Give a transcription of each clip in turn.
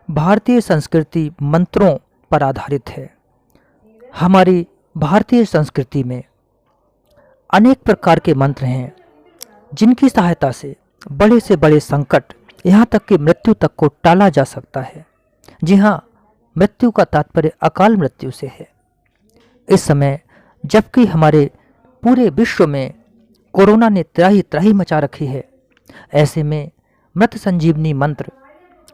भारतीय संस्कृति मंत्रों पर आधारित है। हमारी भारतीय संस्कृति में अनेक प्रकार के मंत्र हैं जिनकी सहायता से बड़े संकट यहाँ तक कि मृत्यु तक को टाला जा सकता है। जी हाँ, मृत्यु का तात्पर्य अकाल मृत्यु से है। इस समय जबकि हमारे पूरे विश्व में कोरोना ने त्राही त्राही मचा रखी है, ऐसे में मृत संजीवनी मंत्र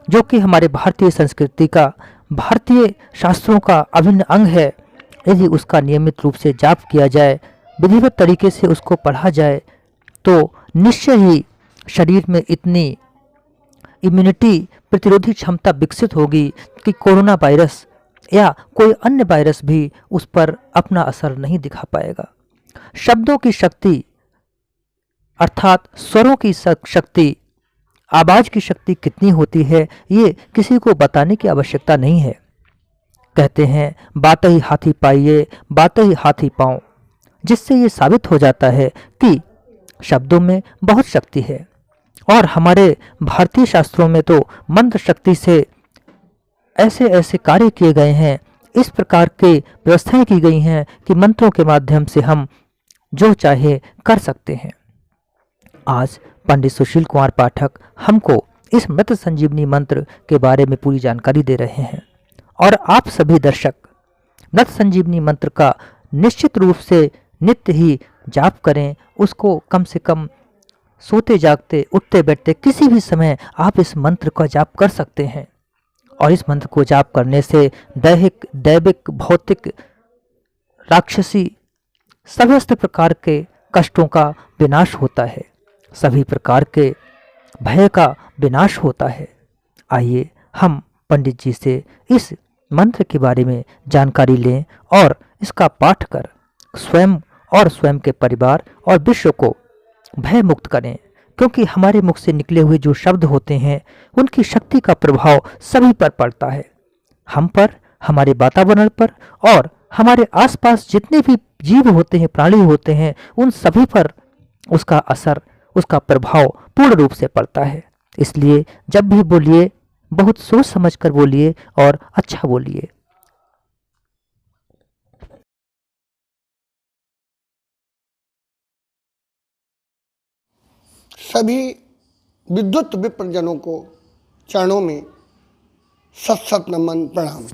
जो कि हमारे भारतीय संस्कृति का, भारतीय शास्त्रों का अभिन्न अंग है, यदि उसका नियमित रूप से जाप किया जाए, विधिवत तरीके से उसको पढ़ा जाए, तो निश्चय ही शरीर में इतनी इम्यूनिटी, प्रतिरोधी क्षमता विकसित होगी कि कोरोना वायरस या कोई अन्य वायरस भी उस पर अपना असर नहीं दिखा पाएगा। शब्दों की शक्ति अर्थात स्वरों की शक्ति, आवाज की शक्ति कितनी होती है ये किसी को बताने की आवश्यकता नहीं है। कहते हैं बात ही हाथी पाइए, बात ही हाथी पाँव, जिससे ये साबित हो जाता है कि शब्दों में बहुत शक्ति है। और हमारे भारतीय शास्त्रों में तो मंत्र शक्ति से ऐसे ऐसे कार्य किए गए हैं, इस प्रकार के व्यवस्थाएं की गई हैं कि मंत्रों के माध्यम से हम जो चाहे कर सकते हैं। आज पंडित सुशील कुमार पाठक हमको इस मृत संजीवनी मंत्र के बारे में पूरी जानकारी दे रहे हैं और आप सभी दर्शक मृत संजीवनी मंत्र का निश्चित रूप से नित्य ही जाप करें। उसको कम से कम सोते जागते, उठते बैठते किसी भी समय आप इस मंत्र का जाप कर सकते हैं। और इस मंत्र को जाप करने से दैहिक, दैविक, भौतिक, राक्षसी समस्त प्रकार के कष्टों का विनाश होता है, सभी प्रकार के भय का विनाश होता है। आइए हम पंडित जी से इस मंत्र के बारे में जानकारी लें और इसका पाठ कर स्वयं और स्वयं के परिवार और विश्व को भय मुक्त करें, क्योंकि हमारे मुख से निकले हुए जो शब्द होते हैं उनकी शक्ति का प्रभाव सभी पर पड़ता है, हम पर, हमारे वातावरण पर और हमारे आसपास जितने भी जीव होते हैं, प्राणी होते हैं, उन सभी पर उसका असर, उसका प्रभाव पूर्ण रूप से पड़ता है। इसलिए जब भी बोलिए बहुत सोच समझ कर बोलिए और अच्छा बोलिए। सभी विद्युत विप्रजनों को चरणों में सत सत नमन प्रणाम।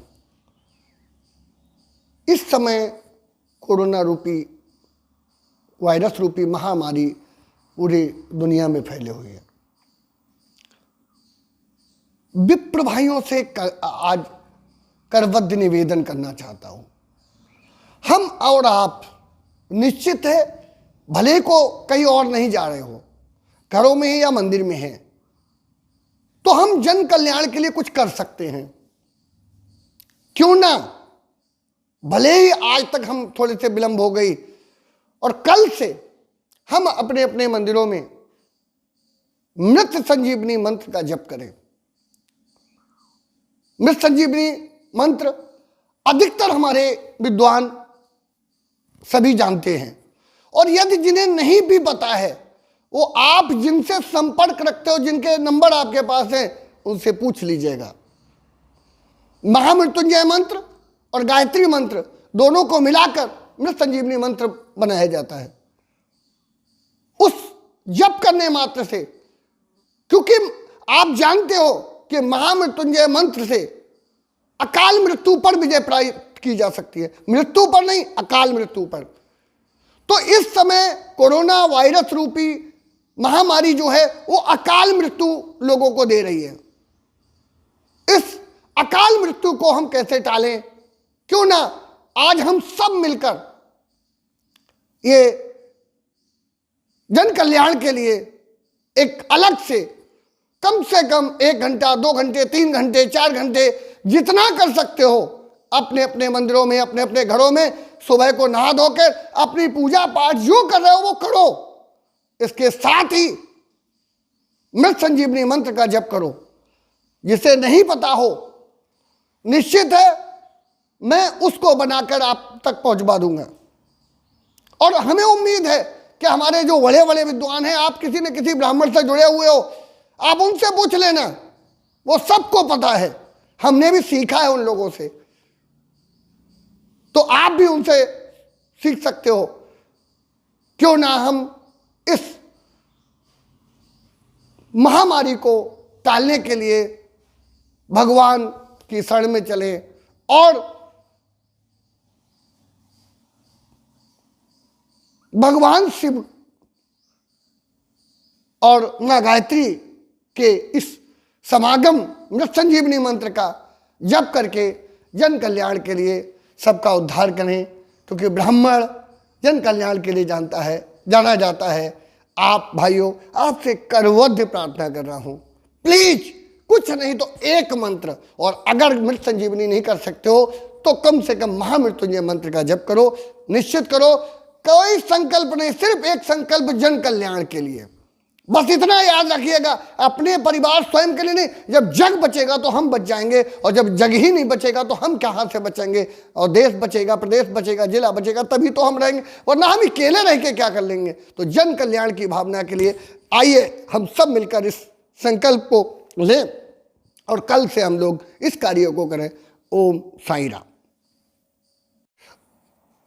इस समय कोरोना रूपी, वायरस रूपी महामारी पूरी दुनिया में फैले हुई है। विप्र भाइयों से आज करबद्ध निवेदन करना चाहता हूं। हम और आप निश्चित है, भले को कहीं और नहीं जा रहे हो, घरों में है या मंदिर में है, तो हम जन कल्याण के लिए कुछ कर सकते हैं। क्यों ना, भले ही आज तक हम थोड़े से विलंब हो गई और कल से हम अपने अपने मंदिरों में मृत संजीवनी मंत्र का जप करें। मृत संजीवनी मंत्र अधिकतर हमारे विद्वान सभी जानते हैं, और यदि जिन्हें नहीं भी पता है, वो आप जिनसे संपर्क रखते हो, जिनके नंबर आपके पास है, उनसे पूछ लीजिएगा। महामृत्युंजय मंत्र और गायत्री मंत्र दोनों को मिलाकर मृत संजीवनी मंत्र बनाया जाता है। उस जप करने मात्र से, क्योंकि आप जानते हो कि महामृत्युंजय मंत्र से अकाल मृत्यु पर विजय प्राप्त की जा सकती है, मृत्यु पर नहीं, अकाल मृत्यु पर। तो इस समय कोरोना वायरस रूपी महामारी जो है वो अकाल मृत्यु लोगों को दे रही है। इस अकाल मृत्यु को हम कैसे टालें? क्यों ना आज हम सब मिलकर ये जन कल्याण के लिए एक अलग से कम 1 घंटा, 2 घंटे, 3 घंटे, 4 घंटे, जितना कर सकते हो, अपने अपने मंदिरों में, अपने अपने घरों में सुबह को नहा धोकर अपनी पूजा पाठ जो कर रहे हो वो करो। इसके साथ ही मृत संजीवनी मंत्र का जप करो। जिसे नहीं पता हो, निश्चित है मैं उसको बनाकर आप तक पहुंचवा दूंगा। और हमें उम्मीद है कि हमारे जो बड़े बड़े विद्वान हैं, आप किसी न किसी ब्राह्मण से जुड़े हुए हो, आप उनसे पूछ लेना, वो सबको पता है। हमने भी सीखा है उन लोगों से, तो आप भी उनसे सीख सकते हो। क्यों ना हम इस महामारी को टालने के लिए भगवान की शरण में चले और भगवान शिव और मां गायत्री के इस समागम मृत संजीवनी मंत्र का जप करके जन कल्याण के लिए सबका उद्धार करें, क्योंकि ब्राह्मण जन कल्याण के लिए जाना जाता है। आप भाइयों, आपसे करवध्य प्रार्थना कर रहा हूं, प्लीज कुछ नहीं तो एक मंत्र, और अगर मृत संजीवनी नहीं कर सकते हो तो कम से कम महामृत्युंजय मंत्र का जप करो। निश्चित करो, कोई संकल्प नहीं, सिर्फ एक संकल्प जन कल्याण के लिए। बस इतना याद रखिएगा, अपने परिवार स्वयं के लिए नहीं। जब जग बचेगा तो हम बच जाएंगे, और जब जग ही नहीं बचेगा तो हम कहां से बचेंगे। और देश बचेगा, प्रदेश बचेगा, जिला बचेगा, तभी तो हम रहेंगे, वरना हम अकेले रह के क्या कर लेंगे। तो जन कल्याण की भावना के लिए आइए हम सब मिलकर इस संकल्प को लें और कल से हम लोग इस कार्य को करें। ओम साईं राम।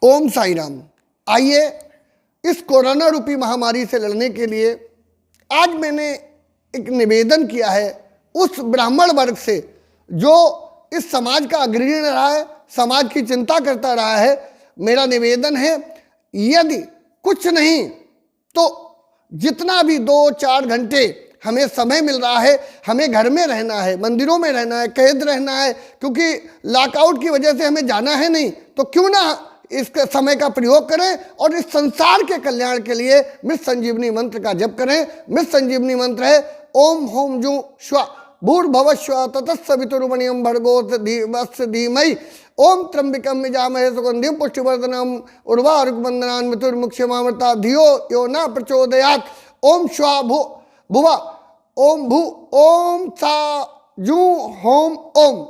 ओम साईं राम। आइए इस कोरोना रूपी महामारी से लड़ने के लिए आज मैंने एक निवेदन किया है उस ब्राह्मण वर्ग से जो इस समाज का अग्रणी रहा है, समाज की चिंता करता रहा है। मेरा निवेदन है, यदि कुछ नहीं तो जितना भी 2-4 घंटे हमें समय मिल रहा है, हमें घर में रहना है, मंदिरों में रहना है, कैद रहना है, क्योंकि लॉकआउट की वजह से हमें जाना है नहीं, तो क्यों ना इस समय का प्रयोग करें और इस संसार के कल्याण के लिए मृत संजीवनी मंत्र का जप करें। मृत संजीवनी मंत्र है ओम होम जू श्व भूर्भुवः स्वः तत्सवितुर्वरेण्यं भर्गो देवस्य धीमहि ओम त्र्यंबकं यजामहे सुगंधिं पुष्टिवर्धनम् उर्वारुकबन्धनान् मृत्युर्मुक्षयमामृतात् धियो यो न प्रचोदयात्। ओम श्व भुव ओम भू ओम सा जू होम ओम।